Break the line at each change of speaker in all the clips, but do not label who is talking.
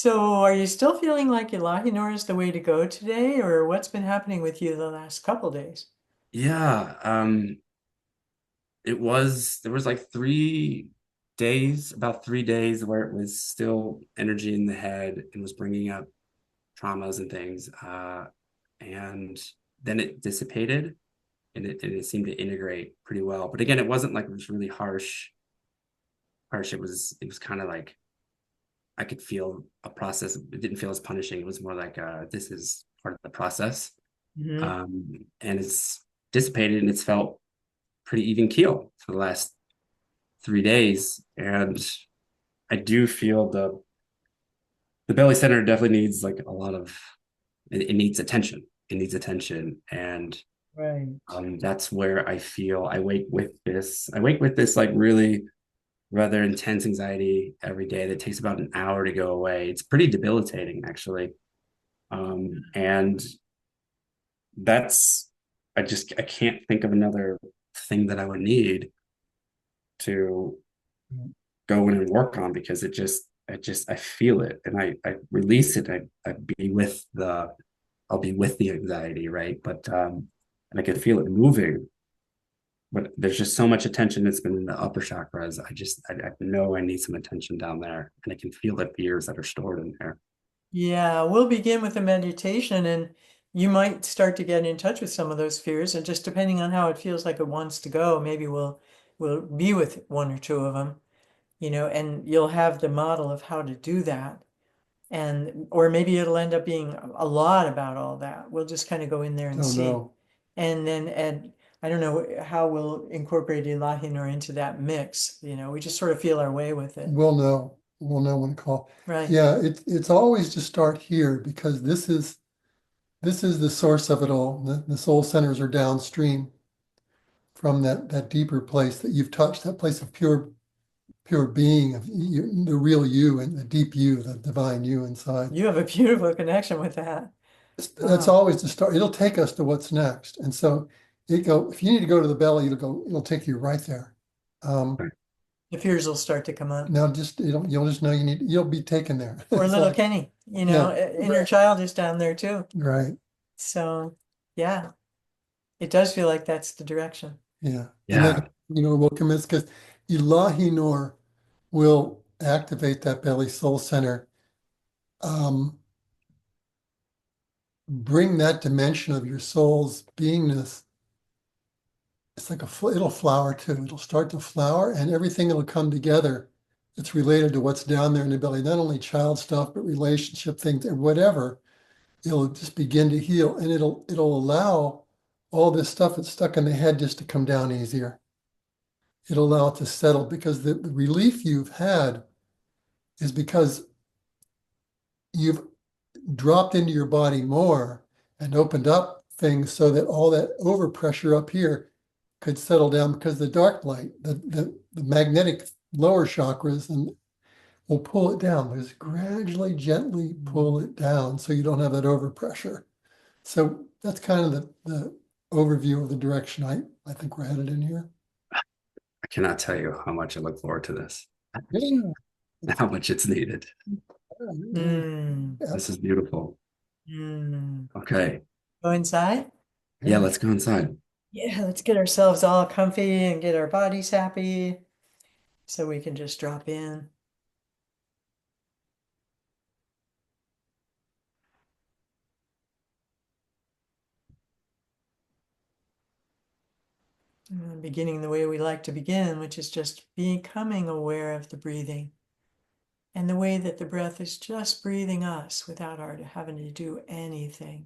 So are you still feeling like Ilahinor is the way to go today, or what's been happening with you the last couple days?
Yeah, there was like 3 days, about 3 days where it was still energy in the head and was bringing up traumas and things. And then it dissipated and it seemed to integrate pretty well. But again, it wasn't like it was really harsh. It was kind of like I could feel a process. It didn't feel as punishing. It was more like this is part of the process.
Hmm.
And it's dissipated and it's felt pretty even keel for the last 3 days. And I do feel the belly center definitely needs like a lot of it needs attention. It needs attention. And
Right.
that's where I feel I wake with this like really rather intense anxiety every day that takes about an hour to go away. It's pretty debilitating actually. And that's I can't think of another thing that I would need to go in and work on because I feel it and I release it. I be with the I'll be with the anxiety, right? But and I can feel it moving. But there's just so much attention that's been in the upper chakras. I know I need some attention down there, and I can feel the fears that are stored in there.
Yeah, we'll begin with a meditation and you might start to get in touch with some of those fears, and just depending on how it feels like it wants to go, maybe we'll be with one or two of them, and you'll have the model of how to do that. And or maybe it'll end up being a lot about all that. We'll just kind of go in there and
Oh
see.
no.
And then and I don't know how we'll incorporate Ilahinor into that mix. We just sort of feel our way with it.
We'll know. We'll know when to call.
Right.
Yeah, it's always to start here because this is the source of it all. The soul centers are downstream from that deeper place that you've touched, that place of pure being of you, the real you and the deep you, the divine you inside.
You have a beautiful connection with that.
That's
Wow.
always the start. It'll take us to what's next. And so if you need to go to the belly, it'll take you right there. Um,
The fears will start to come up.
now just you'll just know you'll be taken there.
Or
It's
little
like,
Kenny,
yeah,
inner
right,
child is down there too.
right.
So yeah, it does feel like that's the direction.
Yeah. And then,
Yeah,
we'll commit because Ilahinor will activate that belly soul center, um, bring that dimension of your soul's beingness. It's like it'll flower too. It'll start to flower and everything will come together. It's related to what's down there in the belly, not only child stuff, but relationship things and whatever. It'll just begin to heal and it'll allow all this stuff that's stuck in the head just to come down easier. It'll allow it to settle because the relief you've had is because you've dropped into your body more and opened up things so that all that overpressure up here could settle down because the dark light, the magnetic lower chakras and will pull it down. Just gradually, gently pull it down so you don't have that overpressure. So that's kind of the overview of the direction I think we're headed in here.
I cannot tell you how much I look forward to this,
Yeah.
how much it's needed.
Hmm.
Yeah.
This is beautiful.
Hmm.
Okay,
Go inside.
yeah,
Yeah.
let's go inside.
Yeah, let's get ourselves all comfy and get our bodies happy so we can just drop in. Beginning the way we like to begin, which is just becoming aware of the breathing and the way that the breath is just breathing us without our having to do anything.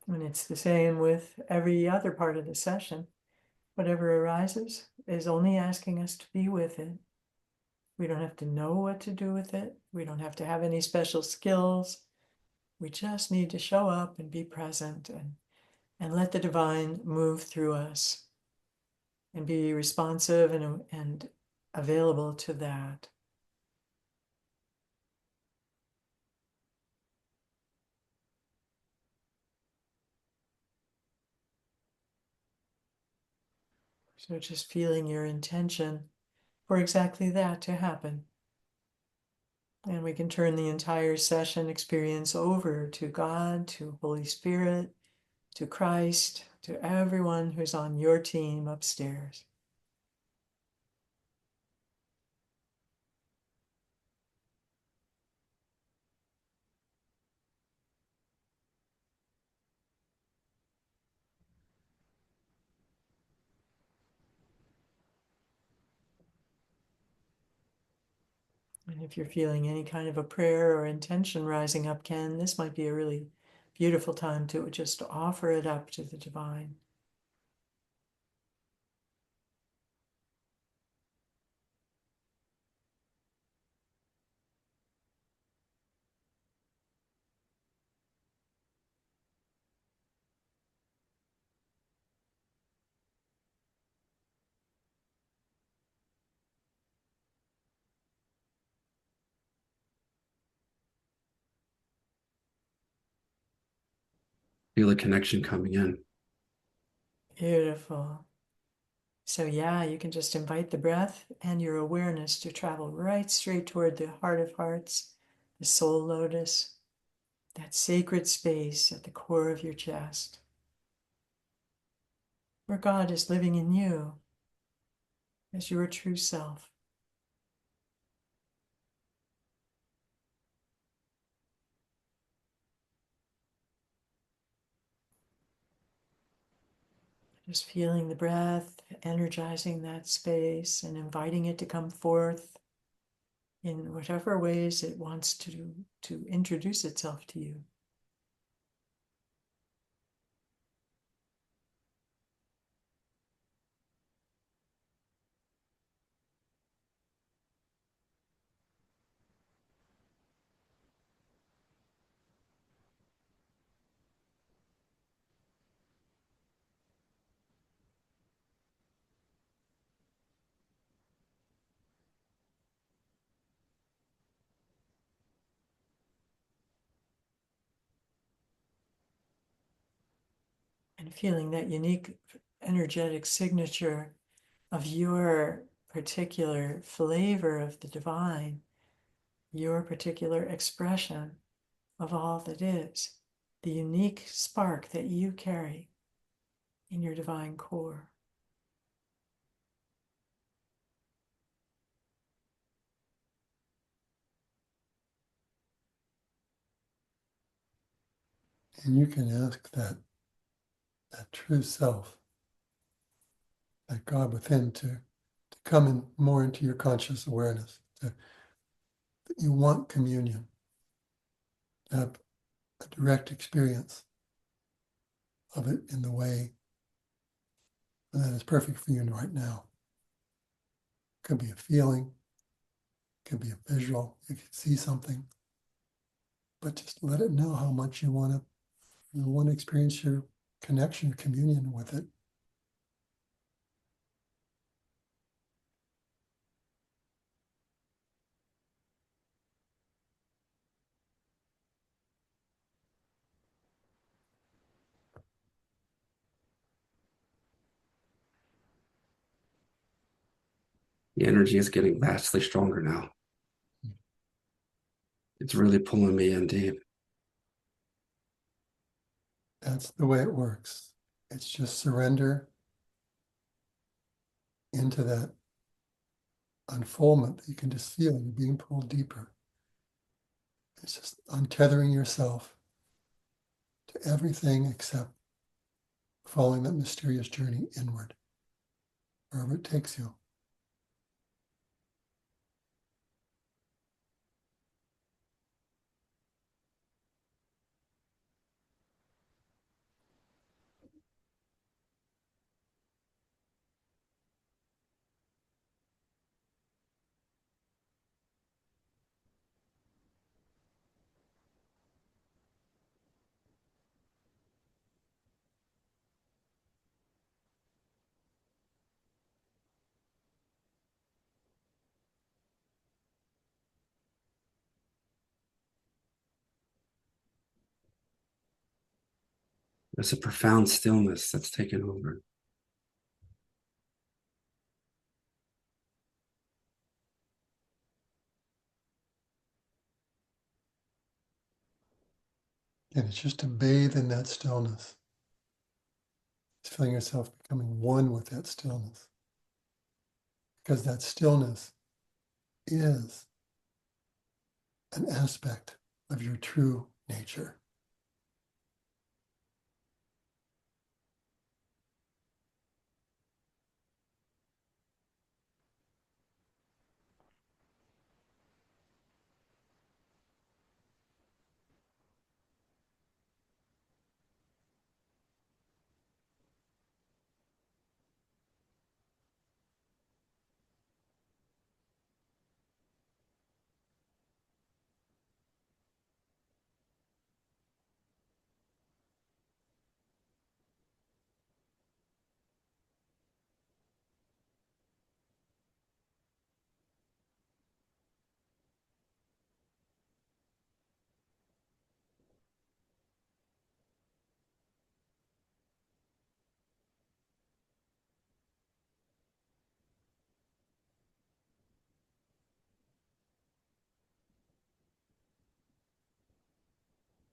And it's the same with every other part of the session. Whatever arises is only asking us to be with it. We don't have to know what to do with it. We don't have to have any special skills. We just need to show up and be present and let the divine move through us and be responsive and available, to that. So just feeling your intention for exactly that to happen. And we can turn the entire session experience over to God, to Holy Spirit, to Christ, to everyone who's on your team upstairs. And if you're feeling any kind of a prayer or intention rising up, Ken, this might be a really beautiful time to just offer it up to the divine.
Feel a connection coming in.
Beautiful. So, yeah, you can just invite the breath and your awareness to travel right straight toward the heart of hearts, the soul lotus, that sacred space at the core of your chest, where God is living in you as your true self. Just feeling the breath, energizing that space and inviting it to come forth in whatever ways it wants to introduce itself to you. And feeling that unique energetic signature of your particular flavor of the divine, your particular expression of all that is, the unique spark that you carry in your divine core.
And you can ask that true self, that God within to come in more into your conscious awareness, that you want communion, to have a direct experience of it in the way that is perfect for you right now. Could be a feeling, could be a visual, you could see something, but just let it know how much you want to experience your connection, communion with it.
The energy is getting vastly stronger now. It's really pulling me in deep.
That's the way it works. It's just surrender into that unfoldment that you can just feel you're being pulled deeper. It's just untethering yourself to everything except following that mysterious journey inward, wherever it takes you.
There's a profound stillness that's taken over.
And it's just to bathe in that stillness. It's feeling yourself becoming one with that stillness. Because that stillness is an aspect of your true nature.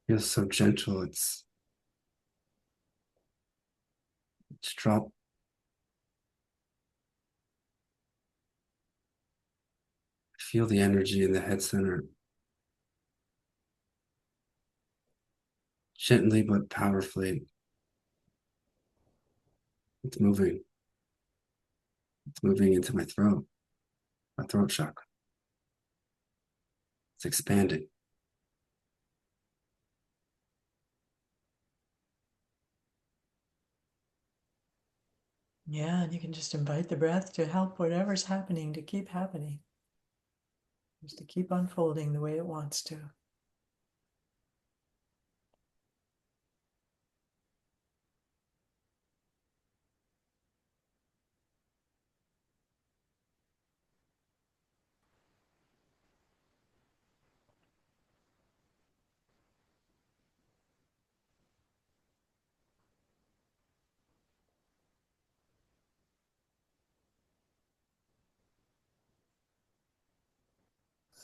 Feels so gentle. It's drop. Feel the energy in the head center. Gently but powerfully. It's moving. It's moving into my throat chakra. It's expanding.
Yeah, and you can just invite the breath to help whatever's happening to keep happening. Just to keep unfolding the way it wants to.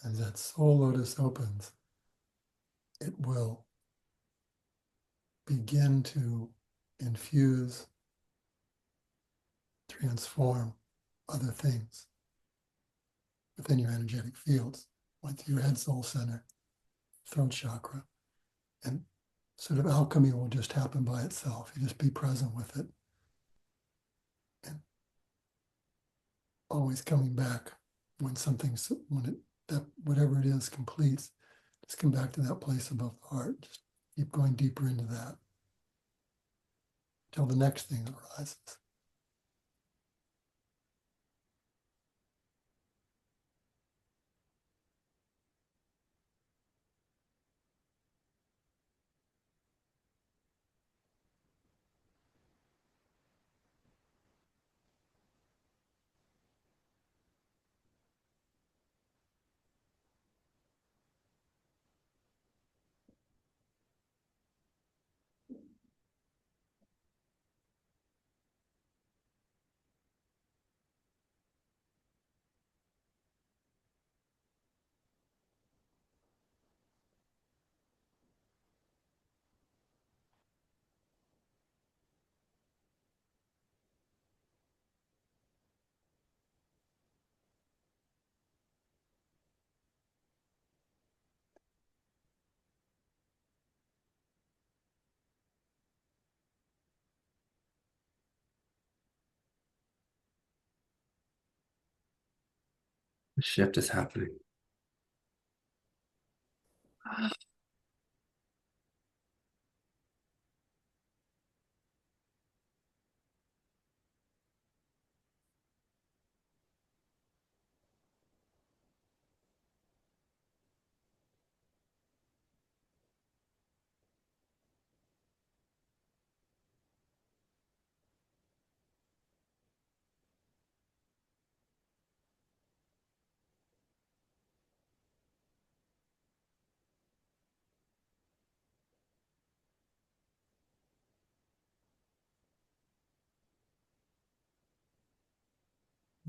As that soul lotus opens, it will begin to infuse, transform other things within your energetic fields, like your head soul center, throat chakra. And sort of alchemy will just happen by itself. You just be present with it. And always coming back when that whatever it is completes, just come back to that place above the heart. Just keep going deeper into that until the next thing arises.
The shift is happening.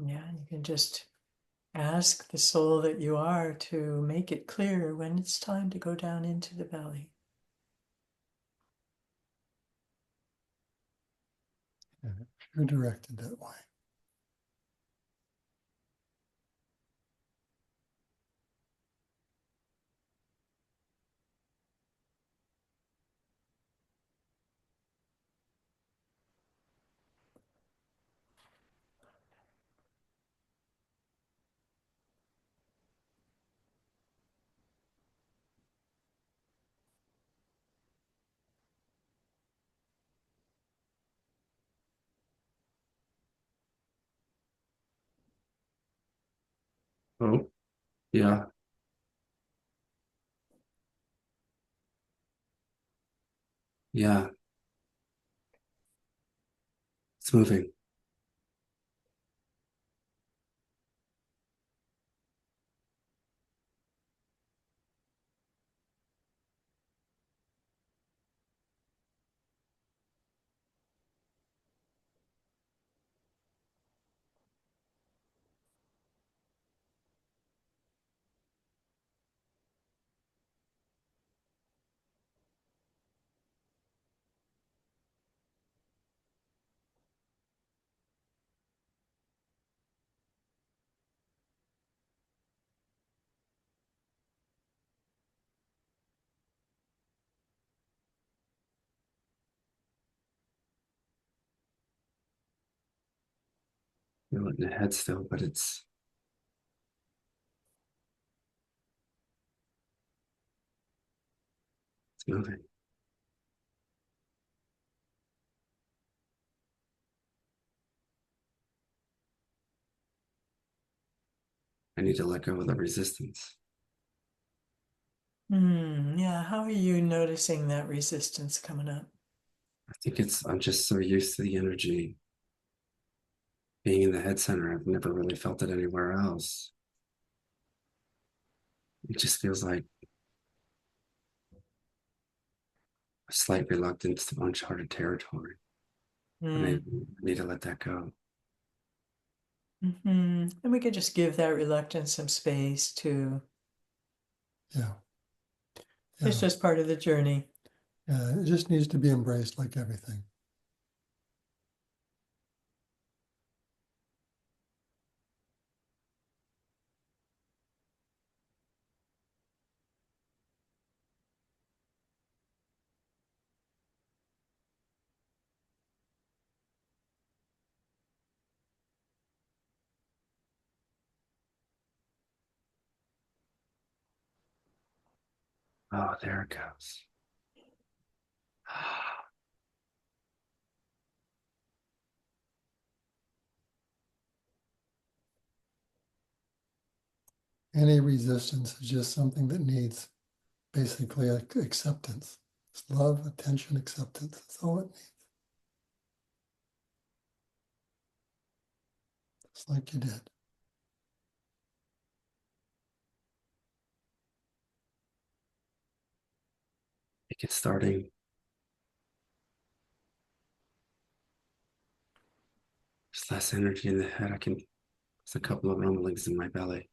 Yeah, you can just ask the soul that you are to make it clear when it's time to go down into the belly.
You're directed that way.
Oh, yeah, yeah, it's moving. Feel it in the head still, but it's moving. I need to let go of the resistance.
Yeah, how are you noticing that resistance coming up?
I think I'm just so used to the energy being in the head center. I've never really felt it anywhere else. It just feels like a slight reluctance to uncharted territory, but I
Mm.
need to let that go.
And we could just give that reluctance some space to,
Yeah.
it's
Yeah.
just part of the journey.
Yeah. It just needs to be embraced like everything.
Oh, there it goes.
Any resistance is just something that needs basically acceptance. It's love, attention, acceptance. That's all it needs. Just like you did.
I think it's starting. There's less energy in the head. There's a couple of rumblings in my belly.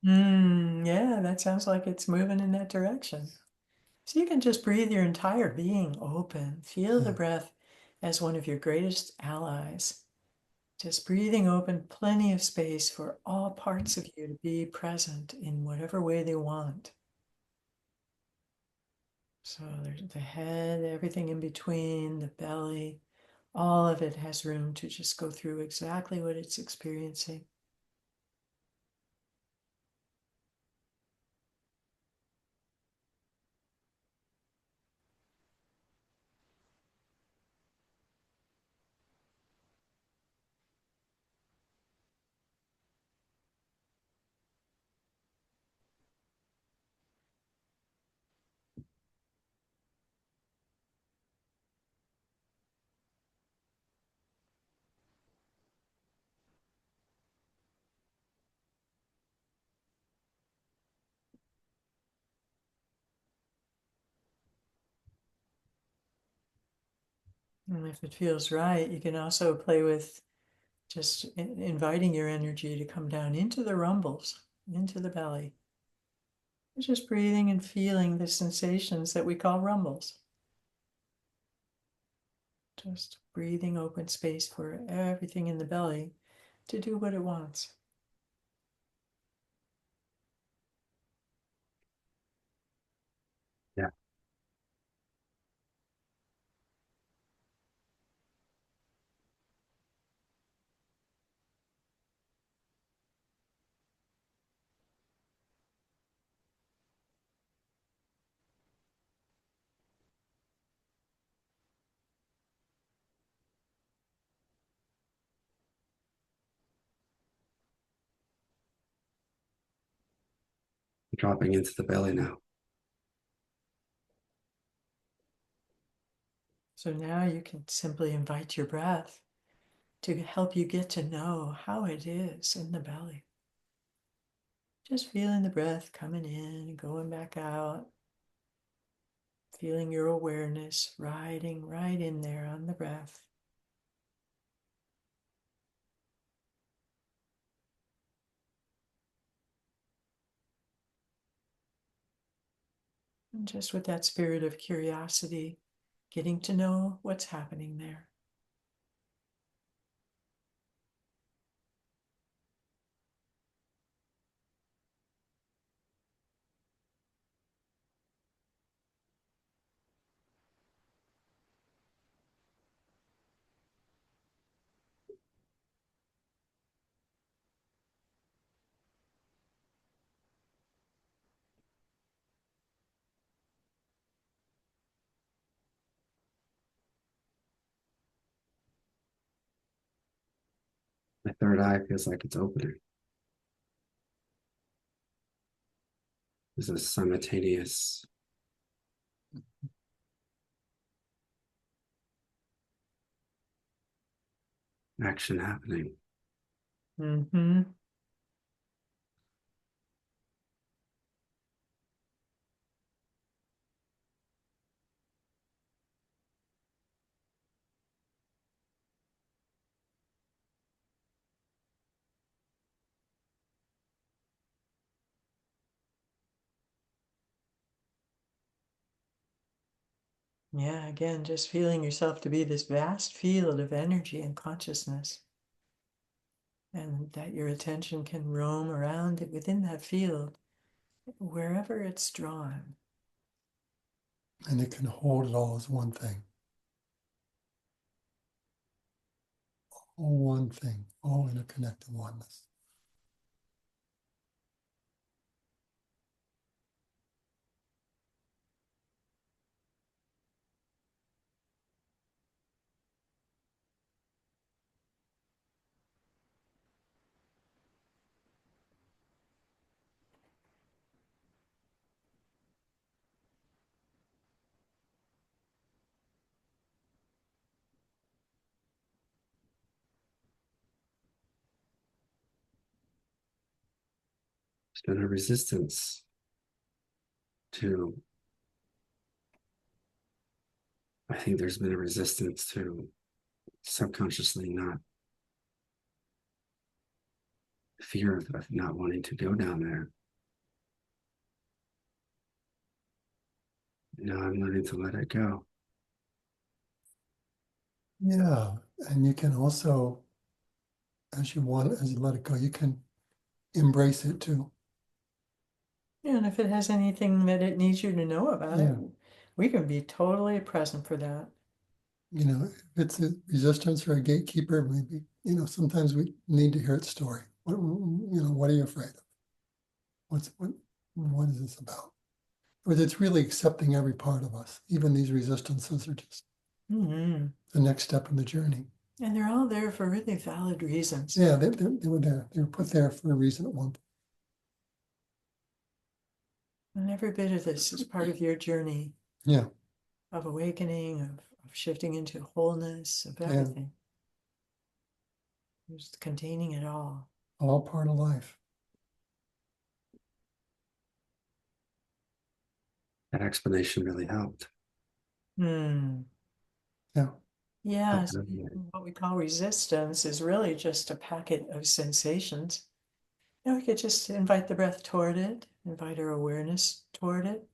Yeah, that sounds like it's moving in that direction. So you can just breathe your entire being open. Feel the
Yeah.
breath as one of your greatest allies. Just breathing open, plenty of space for all parts of you to be present in whatever way they want. So there's the head, everything in between, the belly, all of it has room to just go through exactly what it's experiencing. And if it feels right, you can also play with just inviting your energy to come down into the rumbles, into the belly. Just breathing and feeling the sensations that we call rumbles. Just breathing open space for everything in the belly to do what it wants.
Yeah. Dropping into the belly now.
So now you can simply invite your breath to help you get to know how it is in the belly. Just feeling the breath coming in and going back out. Feeling your awareness riding right in there on the breath. And just with that spirit of curiosity, getting to know what's happening there.
My third eye feels like it's opening. There's a simultaneous action happening.
Mm-hmm. Yeah, again, just feeling yourself to be this vast field of energy and consciousness. And that your attention can roam around it within that field, wherever it's drawn.
And it can hold it all as one thing. All one thing, all interconnected oneness.
There's been a resistance to, I think there's been a resistance to subconsciously not fear of not wanting to go down there. Now I'm learning to let it go.
Yeah, and you can also, as you let it go, you can embrace it too.
Yeah, and if it has anything that it needs you to know about it,
Yeah.
we can be totally present for that.
You know, if it's a resistance or a gatekeeper, maybe, sometimes we need to hear its story. What are you afraid of? What is this about? But it's really accepting every part of us. Even these resistances are just
Mm-hmm.
the next step in the journey.
And they're all there for really valid reasons.
Yeah, they were there. They were put there for a reason at one point.
And every bit of this is part of your journey
Yeah,
of awakening, of shifting into wholeness, of
yeah,
everything. Just containing it all.
all part of life.
That explanation really helped.
Hmm.
Yeah,
Yes, what we call resistance is really just a packet of sensations. And we could just invite the breath toward it, invite our awareness toward it,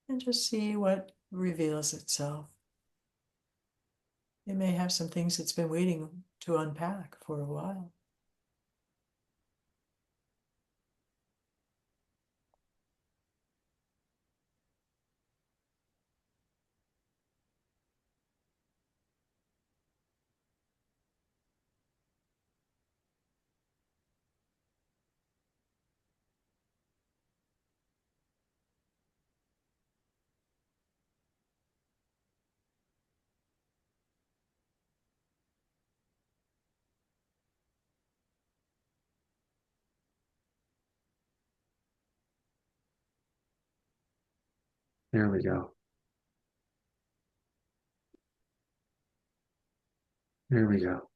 and just see what reveals itself. It may have some things it's been waiting to unpack for a while.
There we go. There we go.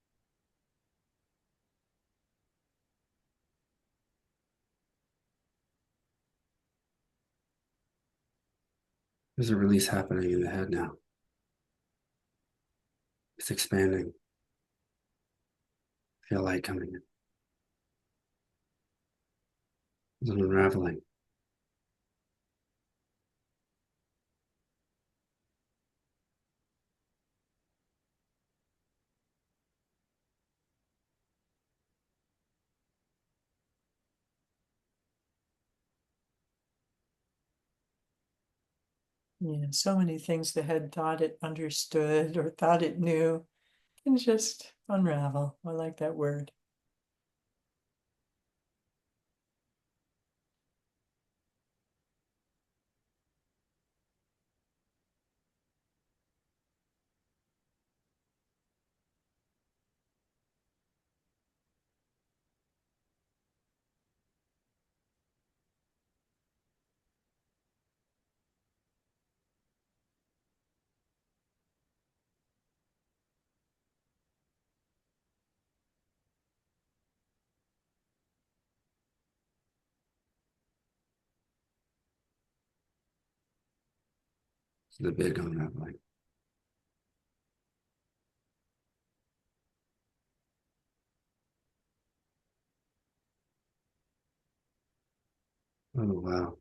There's a release happening in the head now. It's expanding. Feel light coming in. There's an unraveling.
Yeah, so many things the head thought it understood or thought it knew can just unravel. I like that word.
It's the big unraveling. Oh, wow.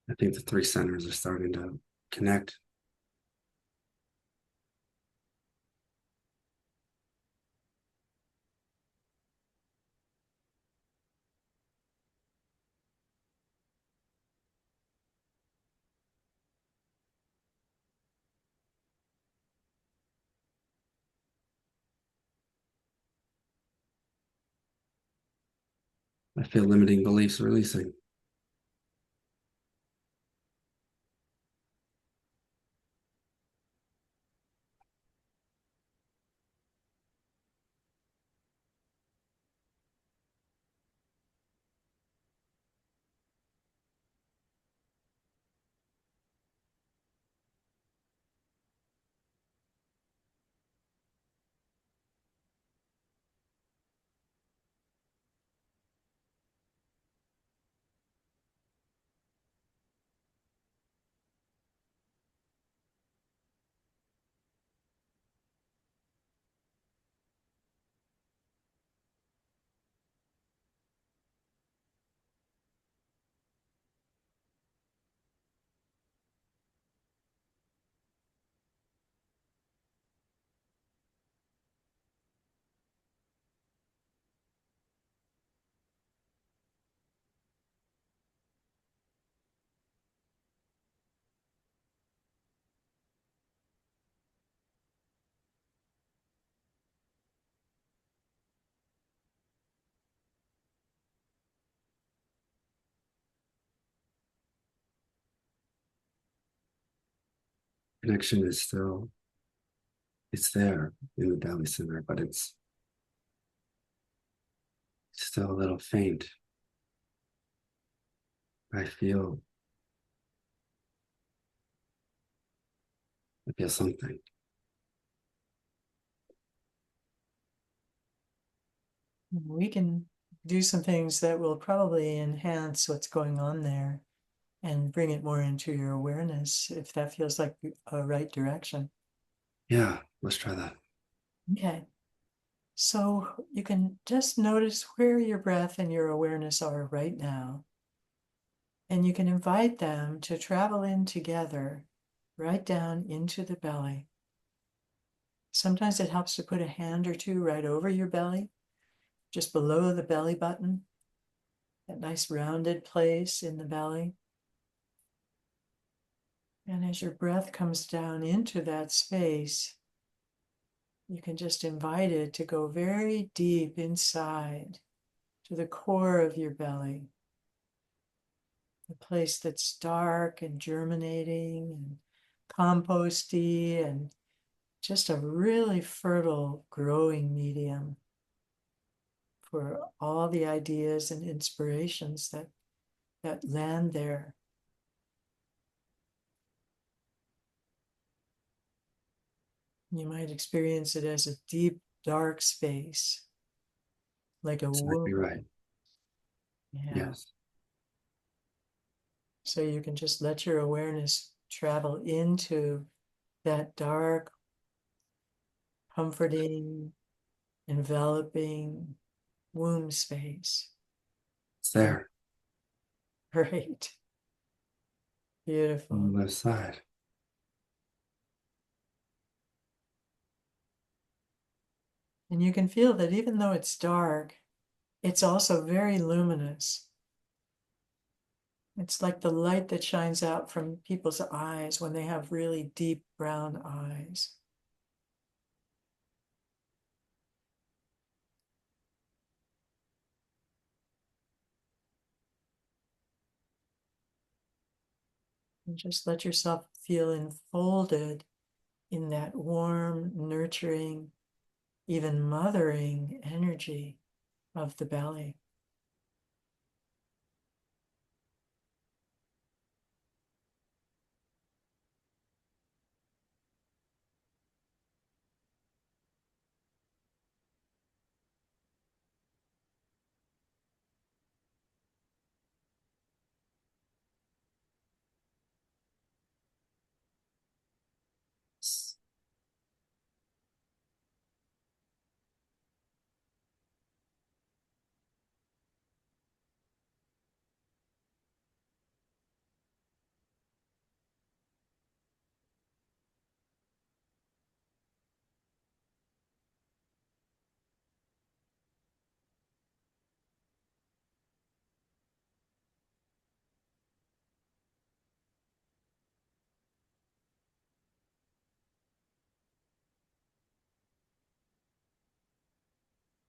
I think the three centers are starting to connect. I feel limiting beliefs releasing. Connection is still, it's there in the belly center, but it's still a little faint. I feel something.
We can do some things that will probably enhance what's going on there and bring it more into your awareness if that feels like a right direction.
Yeah, let's try that.
Okay. So you can just notice where your breath and your awareness are right now. And you can invite them to travel in together, right down into the belly. Sometimes it helps to put a hand or two right over your belly, just below the belly button, that nice rounded place in the belly. And as your breath comes down into that space, you can just invite it to go very deep inside to the core of your belly, the place that's dark and germinating and composty and just a really fertile growing medium for all the ideas and inspirations that land there. You might experience it as a deep, dark space, like a
Exactly
womb.
right.
Yeah.
Yes.
So you can just let your awareness travel into that dark, comforting, enveloping womb space.
It's
And
there
great,
on
beautiful.
the left side.
And you can feel that even though it's dark, it's also very luminous. It's like the light that shines out from people's eyes when they have really deep brown eyes. And just let yourself feel enfolded in that warm, nurturing, even mothering energy of the belly.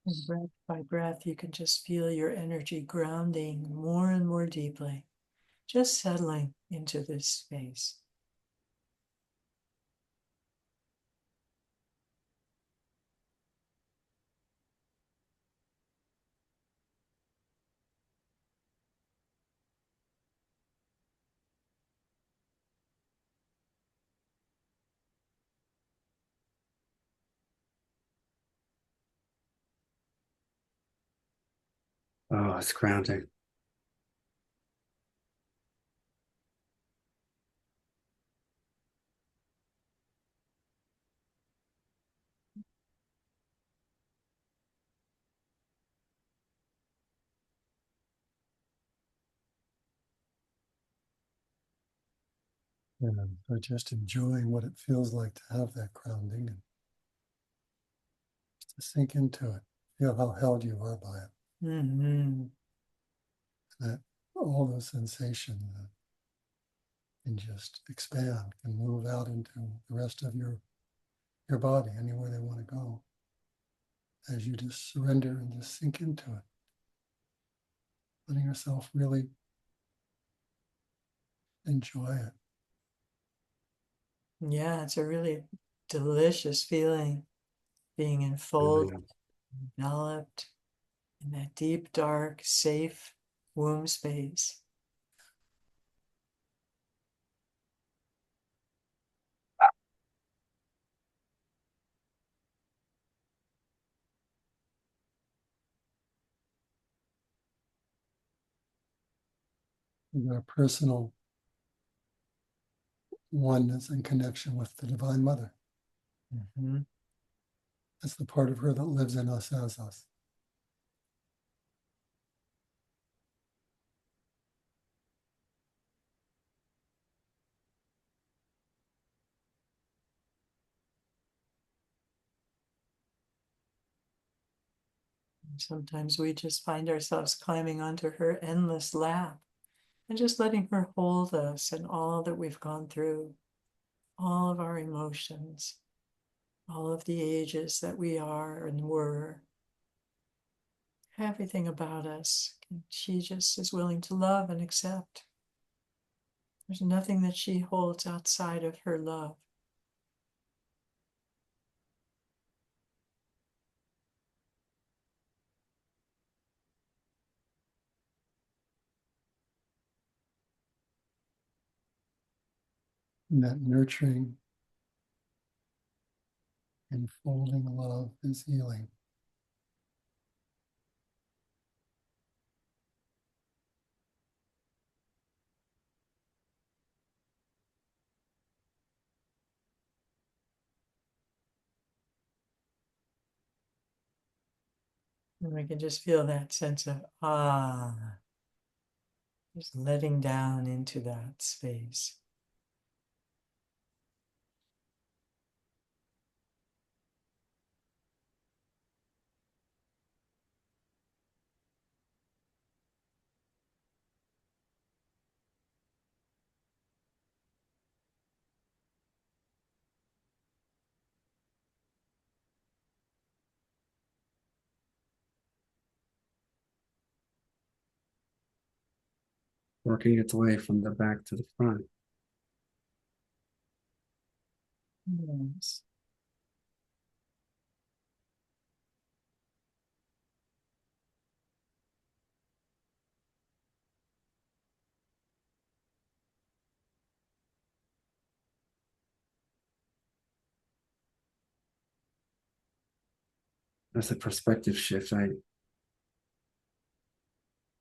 And breath by breath, you can just feel your energy grounding more and more deeply, just settling into this space.
Oh, it's grounding.
And so just enjoying what it feels like to have that grounding and to sink into it. Feel how held you are by it.
Mm-hmm.
That all those sensations can just expand, can move out into the rest of your body, anywhere they want to go, as you just surrender and just sink into it, letting yourself really enjoy it.
Yeah, it's a really delicious feeling being enfolded,
Really,
enveloped in that deep, dark, safe womb space.
with our personal oneness and connection with the Divine Mother.
Mhm.
That's the part of her that lives in us as us.
Sometimes we just find ourselves climbing onto her endless lap and just letting her hold us and all that we've gone through, all of our emotions, all of the ages that we are and were, everything about us. She just is willing to love and accept. There's nothing that she holds outside of her love.
And that nurturing, enfolding love is healing.
And we can just feel that sense of just letting down into that space.
Working its way from the back to the front.
Yes.
That's a perspective shift.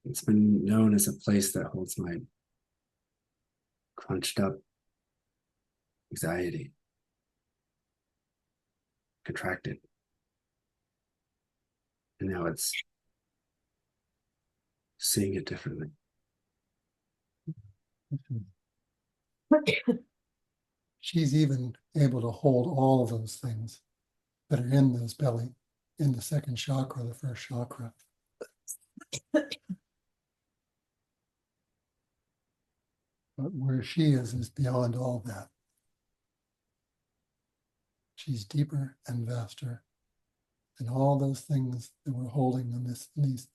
It's been known as a place that holds my crunched up anxiety, contracted. And now it's seeing it differently.
She's even able to hold all of those things that are in those belly, in the second chakra, the first chakra. But where she is beyond all that. She's deeper and vaster than all those things that we're holding in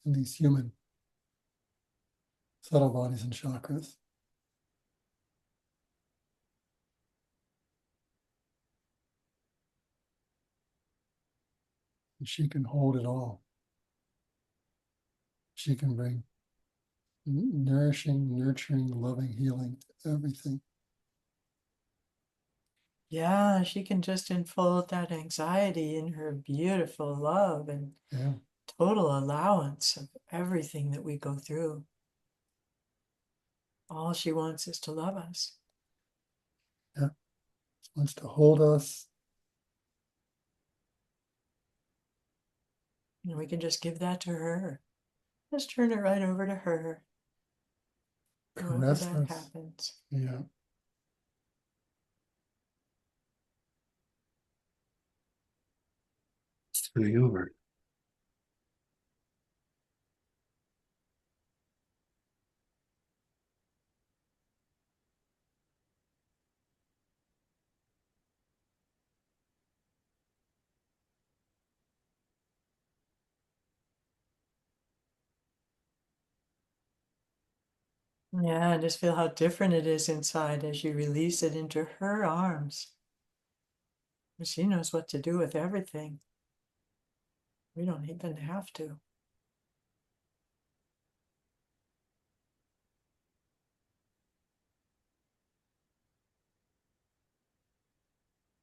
these human subtle bodies and chakras. And she can hold it all. She can bring nourishing, nurturing, loving, healing to everything.
Yeah, she can just enfold that anxiety in her beautiful love and
Yeah.
total allowance of everything that we go through. All she wants is to love us.
Yeah. She wants to hold us.
And we can just give that to her. Just turn it right over to her. However
Caress
that
us.
happens.
Yeah.
It's turning over.
Yeah, and just feel how different it is inside as you release it into her arms. She knows what to do with everything. We don't even have to.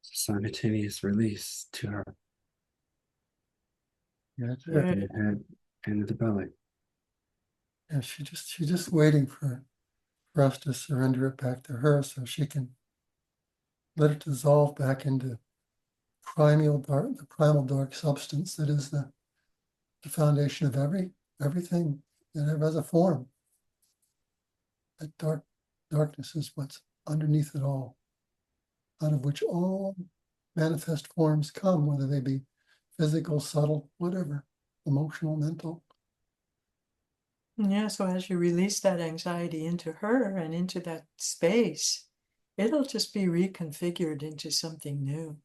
Simultaneous release to her
Yeah, that's
Yeah.
it.
from the head and the belly.
Yeah, she's just waiting for for us to surrender it back to her so she can let it dissolve back into the primal dark substance that is the foundation of everything that ever has a form. That darkness is what's underneath it all, out of which all manifest forms come, whether they be physical, subtle, whatever, emotional, mental.
Yeah, so as you release that anxiety into her and into that space, it'll just be reconfigured into something new.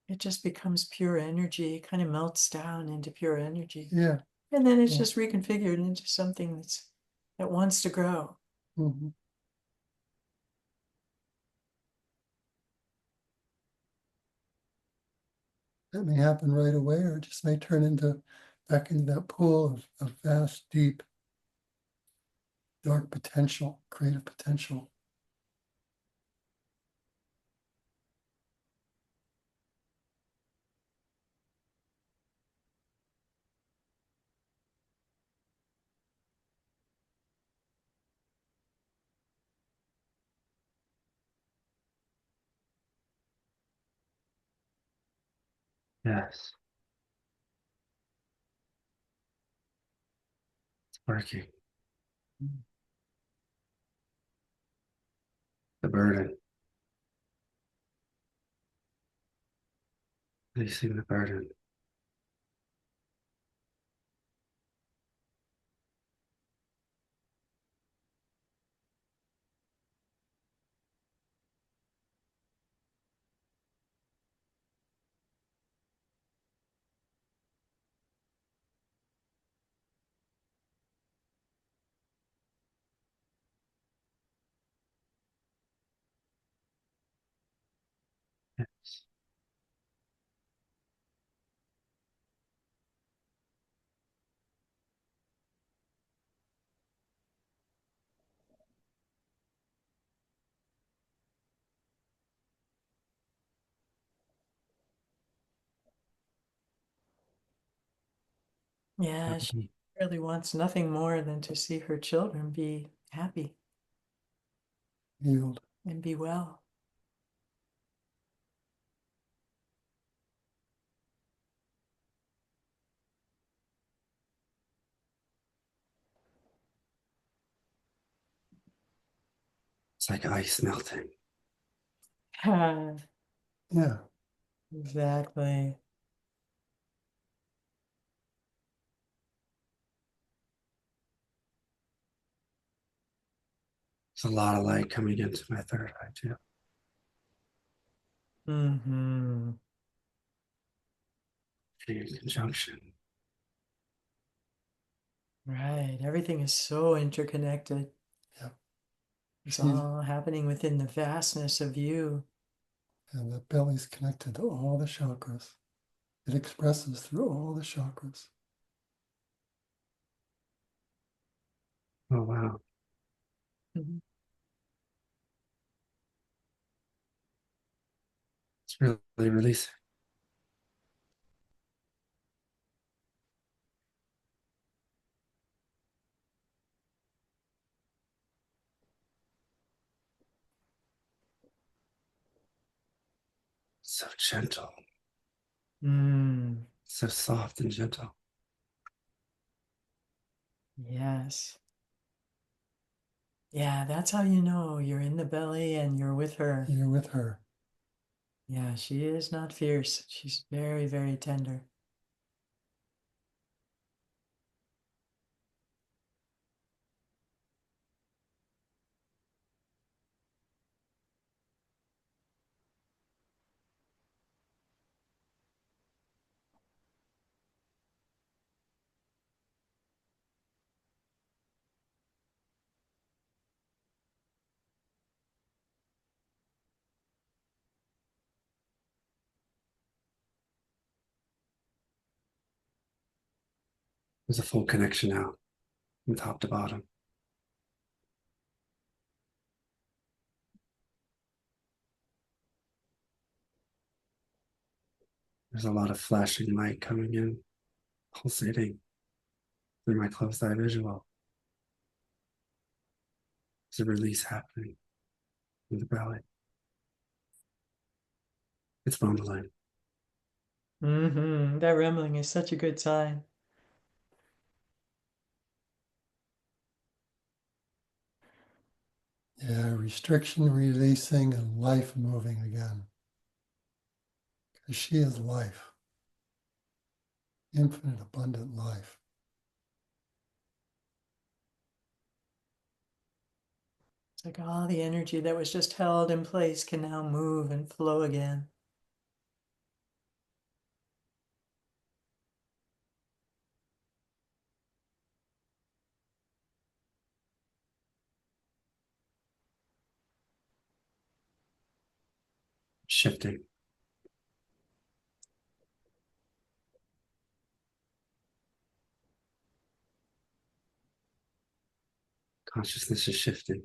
It just becomes pure energy, it kind of melts down into pure energy.
Yeah.
And then it's
Yeah.
just reconfigured into something that wants to grow.
Mm-hmm. That may happen right away, or it just may turn back into that pool of vast, deep, dark potential, creative potential.
Yes, it's working. The burden. Releasing the burden. Yes.
Yeah, she
Mhm.
really wants nothing more than to see her children be happy
Healed.
and be well.
It's like ice melting.
Yeah.
Exactly.
There's a lot of light coming into my third eye too.
Mm-hmm.
In conjunction.
Right. Everything is so interconnected.
Yeah.
It's
She's
all happening within the vastness of you.
and the belly's connected to all the chakras. It expresses through all the chakras.
Oh wow.
Mhm.
It's really releasing. So gentle.
Mm,
So soft and gentle.
yes. Yeah, that's how you know you're in the belly and you're with her.
You're with her.
Yeah, she is not fierce. She's very, very tender.
There's a full connection now from top to bottom. There's a lot of flashing light coming in, pulsating. through my closed eye visual. There's a release happening in the belly. It's rumbling.
That rumbling is such a good sign.
Yeah, restriction releasing and life moving again. Because she is life, infinite, abundant life.
It's like all the energy that was just held in place can now move and flow again.
Shifting. Consciousness is shifting.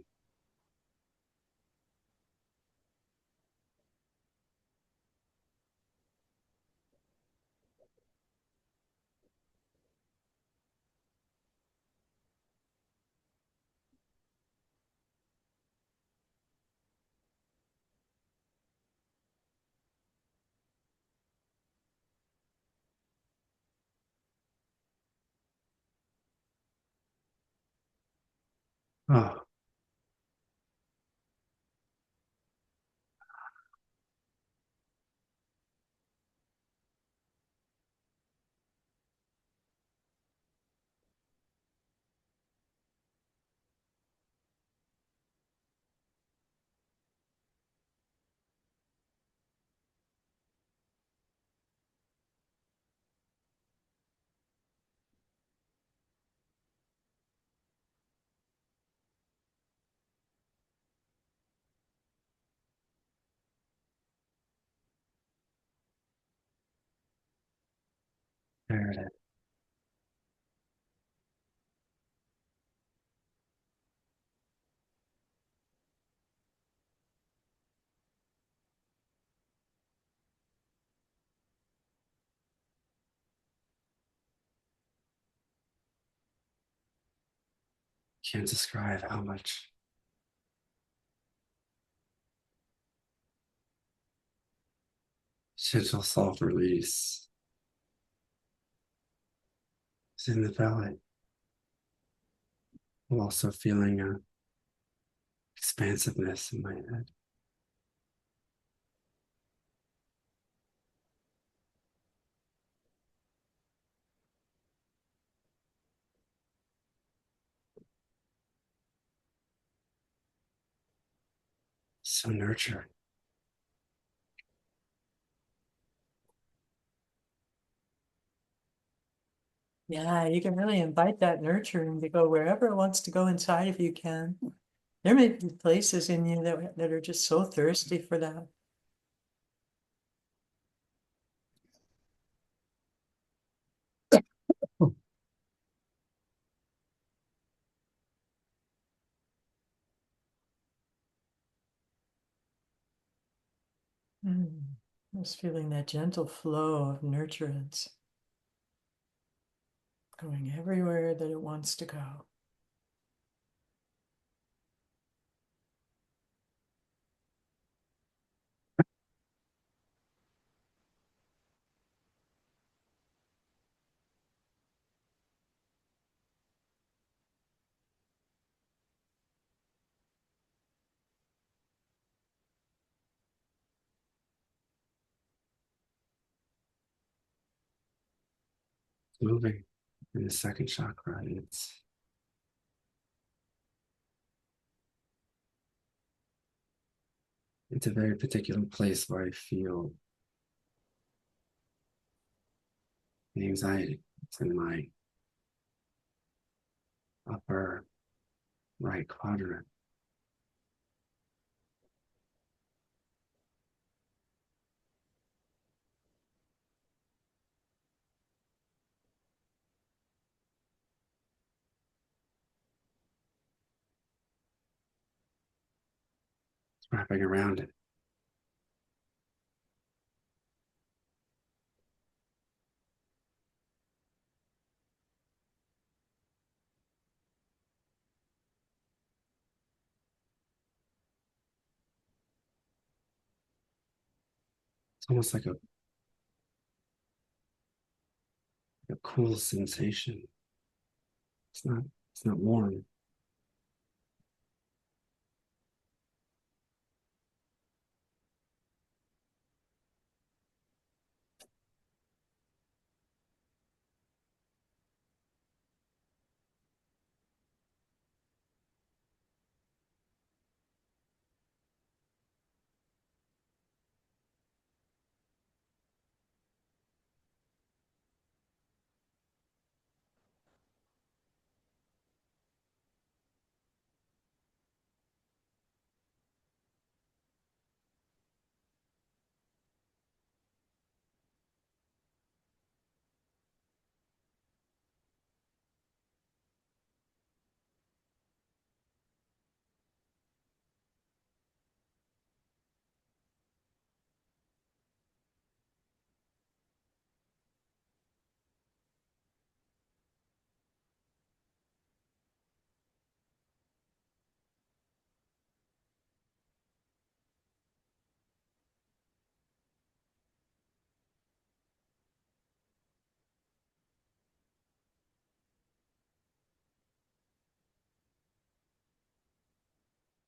Oh, there it is. Can't describe how much gentle soft release is in the belly. I'm also feeling a expansiveness in my head. So nurturing.
Yeah, you can really invite that nurturing to go wherever it wants to go inside if you can. There may be places in you that are just so thirsty for that. Just feeling that gentle flow of nurturance going everywhere that it wants to go.
Moving in the second chakra. It's a very particular place where I feel the anxiety. It's in my upper right quadrant. It's wrapping around it. almost like a cool sensation. It's not it's not warm.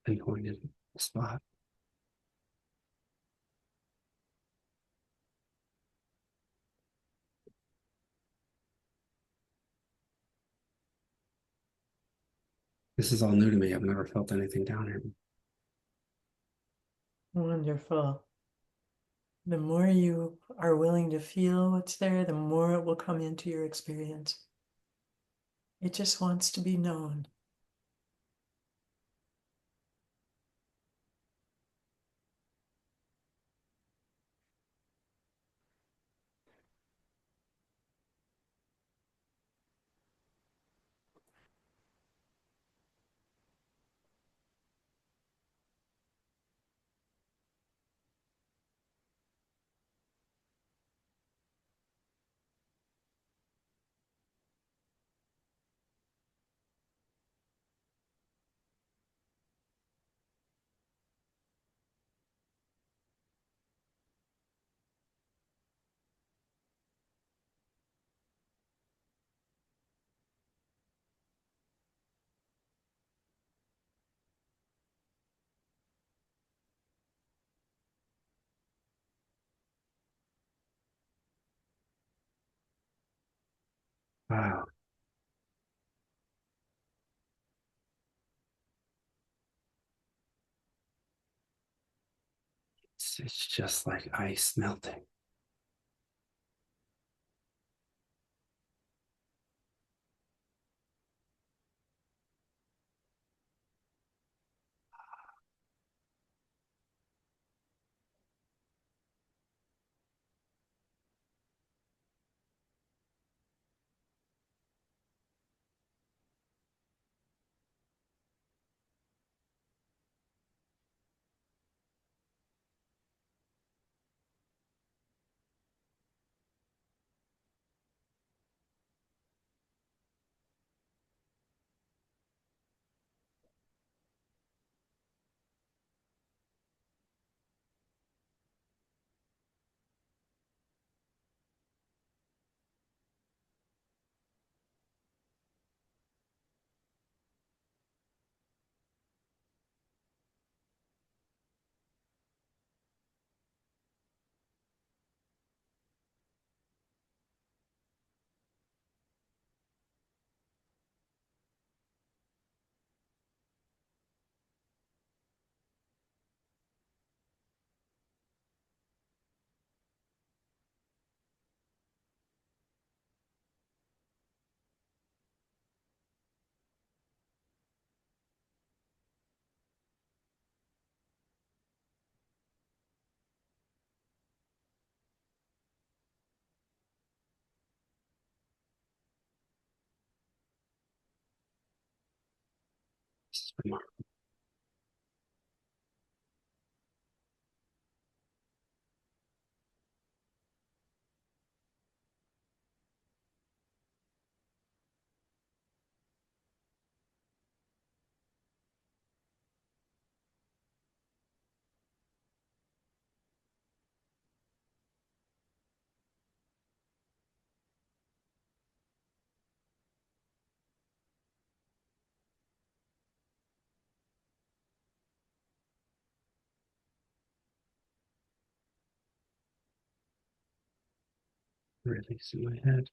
Pinpointed spot. This is all new to me. I've never felt anything down here.
Wonderful. The more you are willing to feel what's there, the more it will come into your experience. It just wants to be known.
Wow. It's just like ice melting. It's remarkable. Release in my head.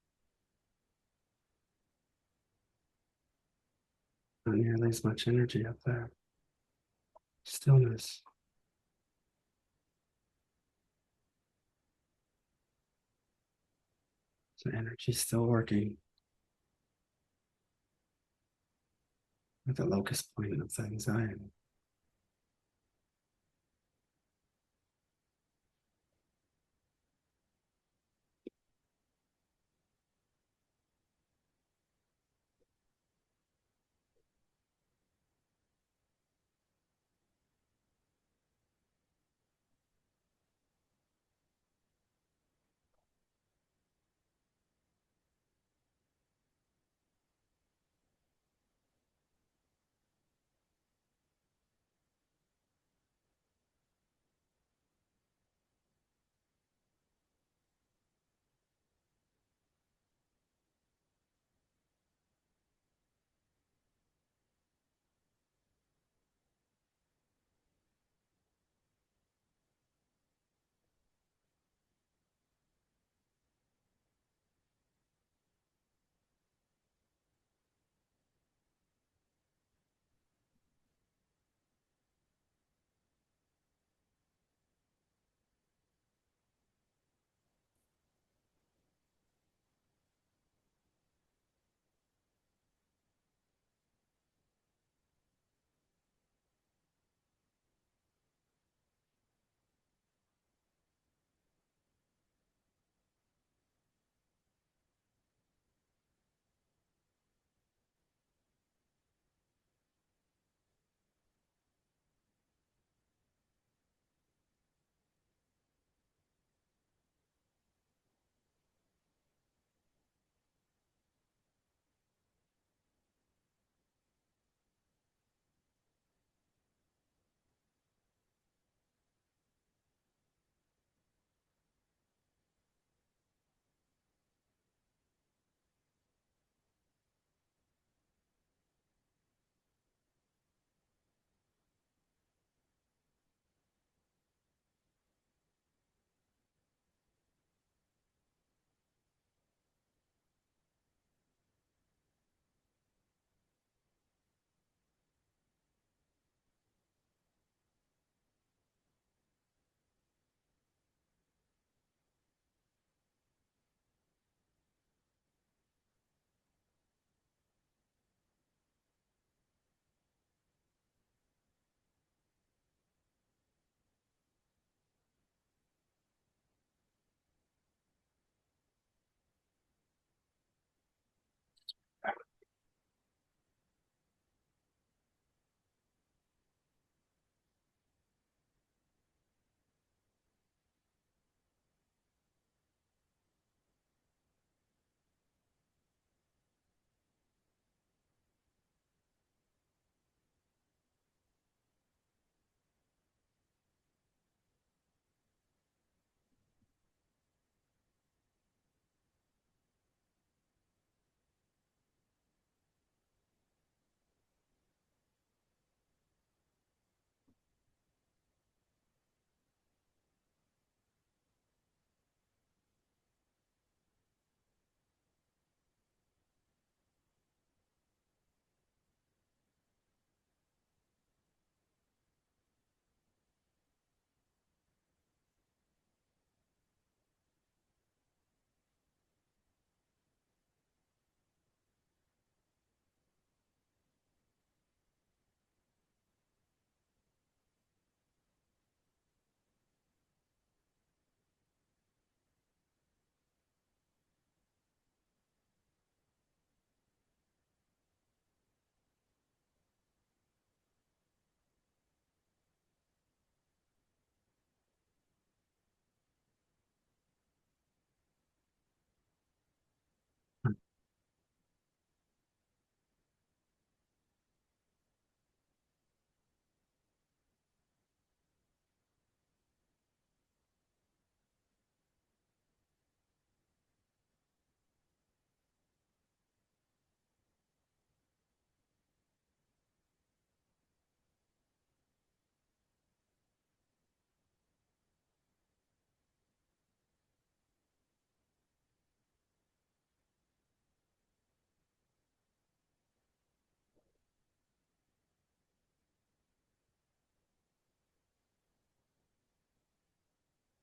Not nearly as much energy up there. Stillness. So energy's still working at the locus point of the anxiety.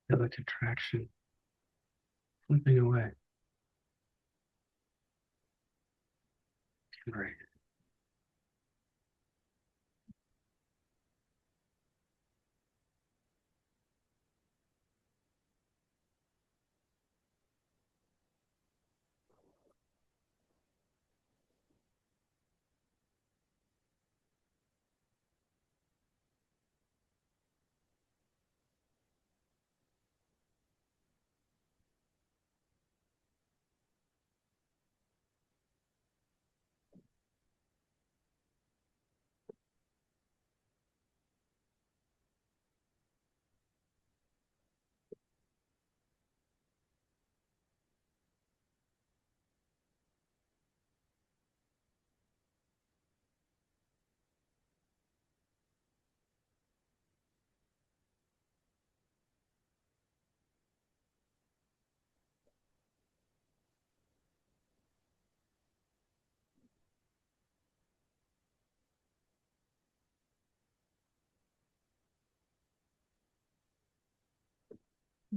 Feel the contraction slipping away. Great.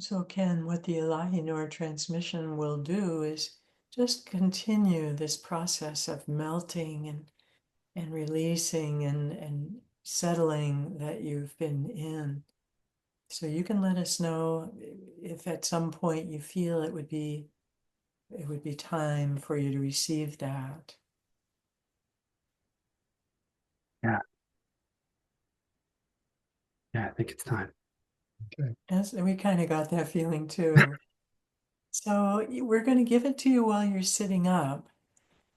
So Ken, what the Elahinor transmission will do is just continue this process of melting and releasing and settling that you've been in. So you can let us know if at some point you feel it would be time for you to receive that.
Yeah. Yeah, I think it's time.
Okay.
As we kind of got that feeling too. So we're going to give it to you while you're sitting up.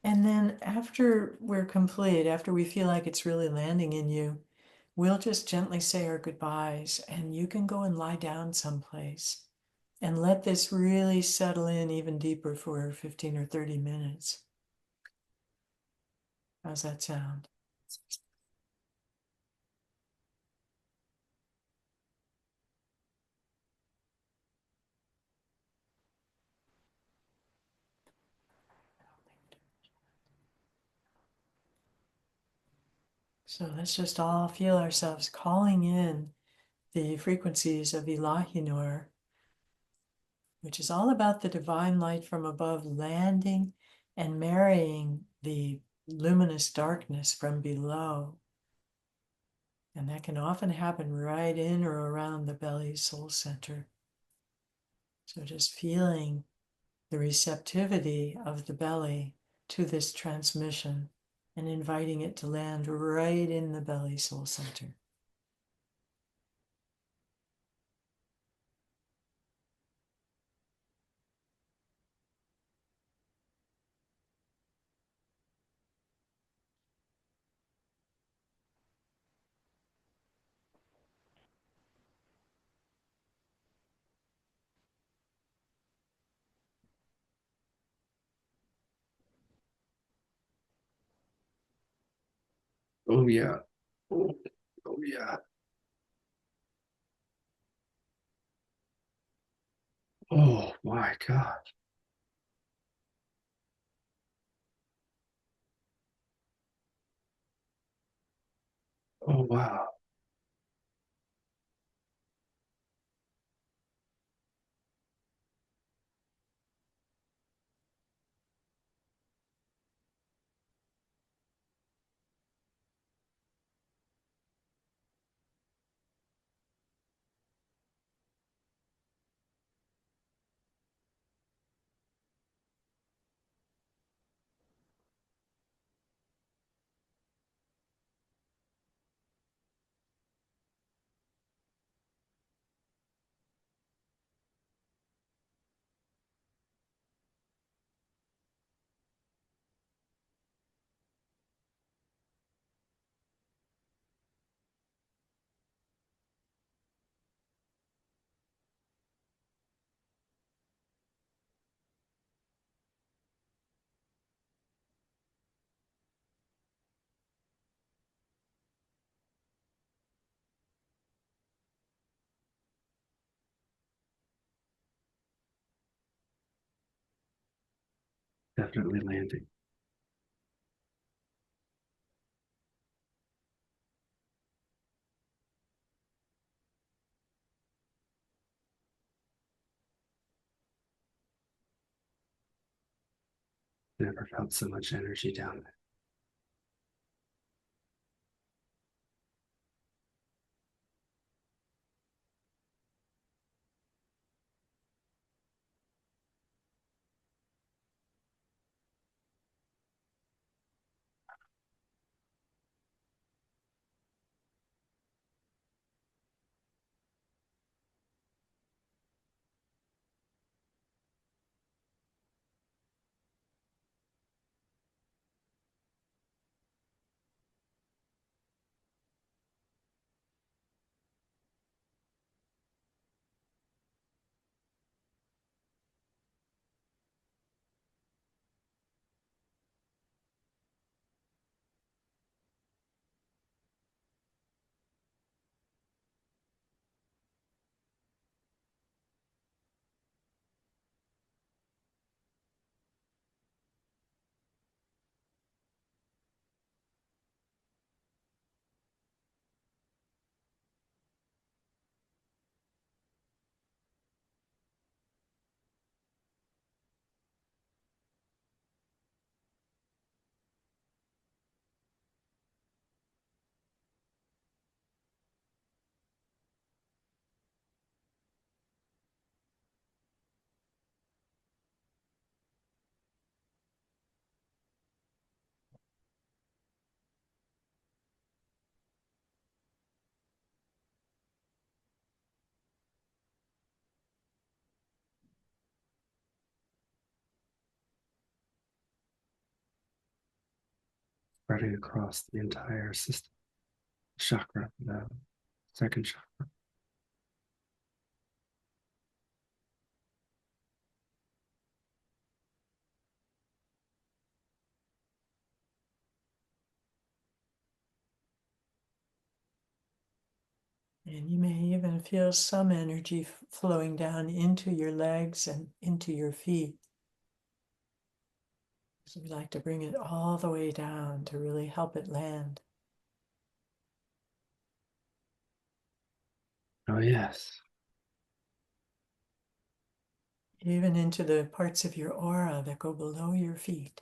And then after we're complete, after we feel like it's really landing in you, we'll just gently say our goodbyes and you can go and lie down someplace and let this really settle in even deeper for 15 or 30 minutes. How's that sound? So let's just all feel ourselves calling in the frequencies of Elahinor, which is all about the divine light from above landing and marrying the luminous darkness from below. And that can often happen right in or around the belly soul center. So just feeling the receptivity of the belly to this transmission and inviting it to land right in the belly soul center.
Oh yeah. Oh, oh yeah. Oh my God. Oh wow. Definitely landing. Never felt so much energy down there. Spreading across the entire system. Chakra, the second chakra.
And you may even feel some energy flowing down into your legs and into your feet. So we like to bring it all the way down to really help it land.
Oh, yes.
Even into the parts of your aura that go below your feet.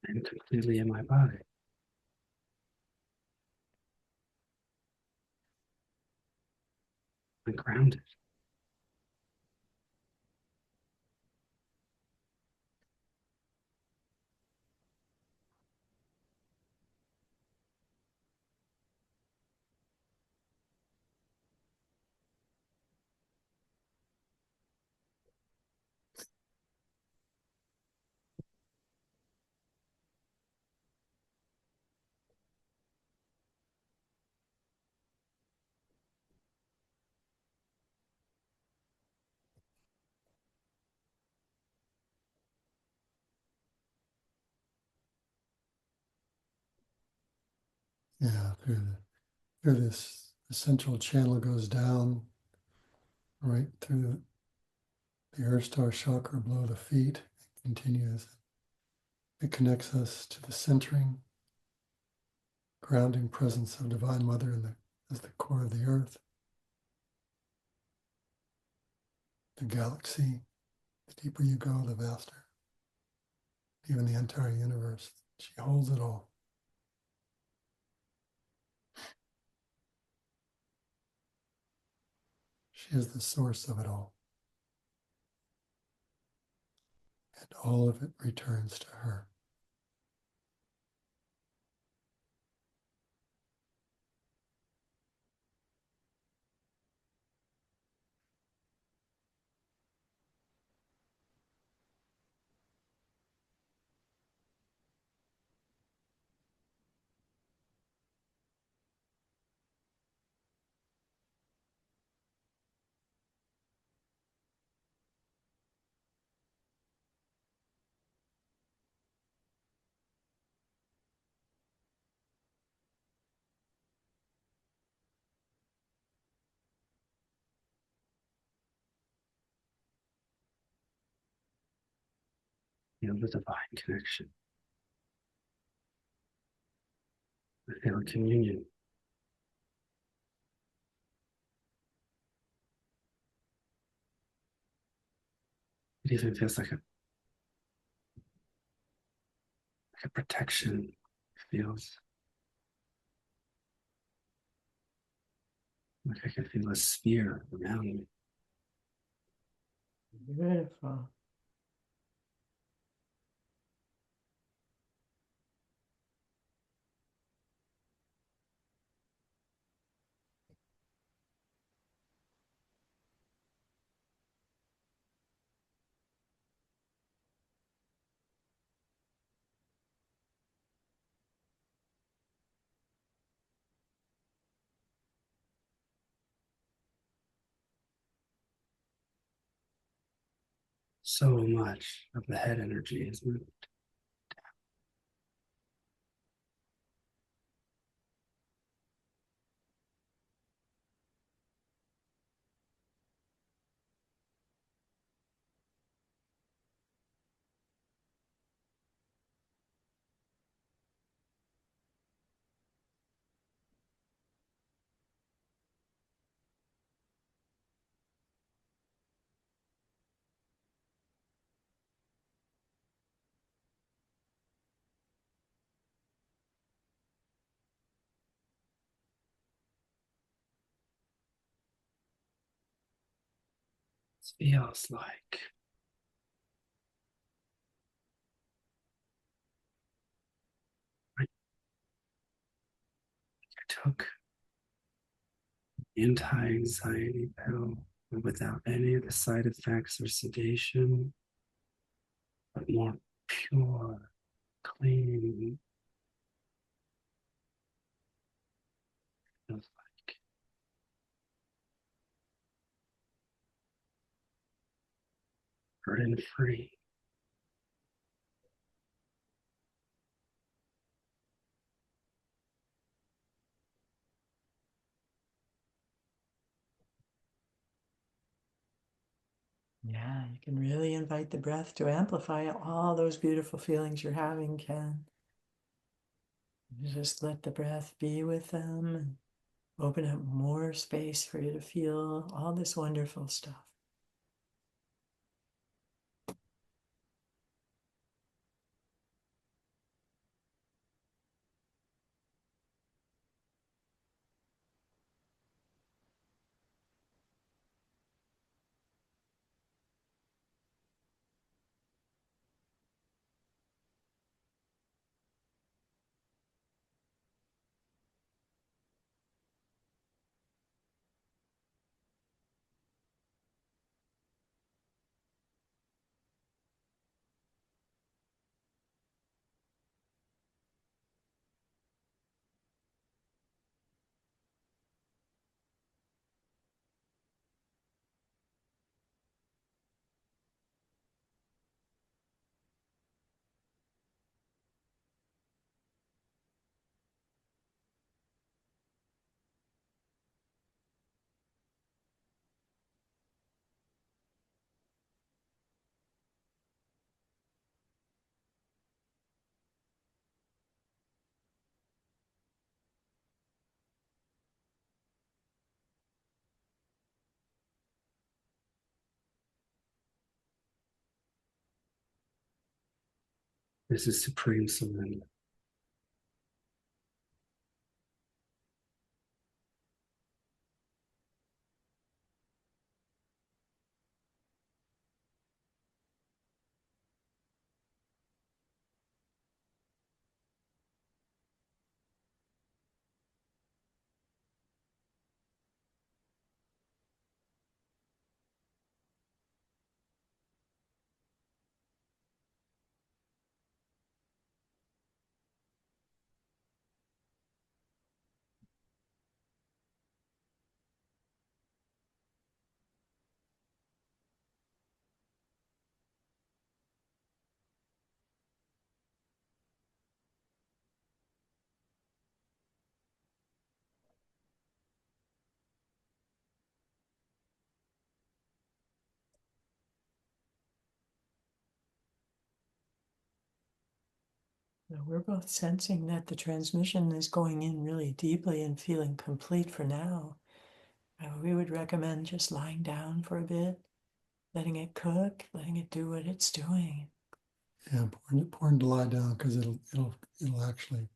I'm completely in my body. I'm grounded.
Yeah, through this, the central channel goes down right through the earth star chakra below the feet. It continues. It connects us to the centering, grounding presence of Divine Mother as the core of the earth, the galaxy. The deeper you go, the vaster. Even the entire universe. She holds it all. She is the source of it all. And all of it returns to her.
feel the divine connection. I feel communion. It even feels like a protection. It feels like I can feel a sphere around me.
Beautiful.
So much of the head energy is moved. It feels like I took anti-anxiety pill without any of the side effects or sedation, but more pure, clean. Feels like burden free.
Yeah, you can really invite the breath to amplify all those beautiful feelings you're having, Ken. You just let the breath be with them and open up more space for you to feel all this wonderful stuff.
This is supreme surrender.
We're both sensing that the transmission is going in really deeply and feeling complete for now. We would recommend just lying down for a bit, letting it cook, letting it do what it's doing.
Yeah, important to lie down because it'll actually,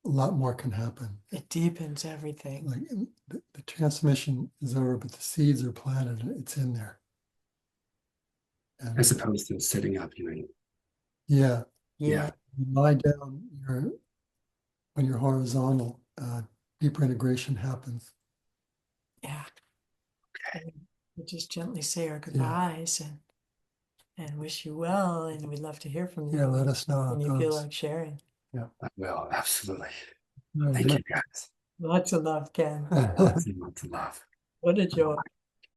a lot more can happen.
It deepens everything.
Like the transmission is over, but the seeds are planted and it's in there. And
As opposed to sitting up, you know.
yeah,
Yeah.
you lie down, when you're horizontal, deeper integration happens.
Yeah. And we just gently say our goodbyes and wish you well, and we'd love to hear from you.
Yeah, let us know how
when
it
you feel
goes.
like sharing.
Yeah.
I will, absolutely.
All right,
Thank you guys.
Lots of love, Ken.
Lots and lots of love.
What a joy.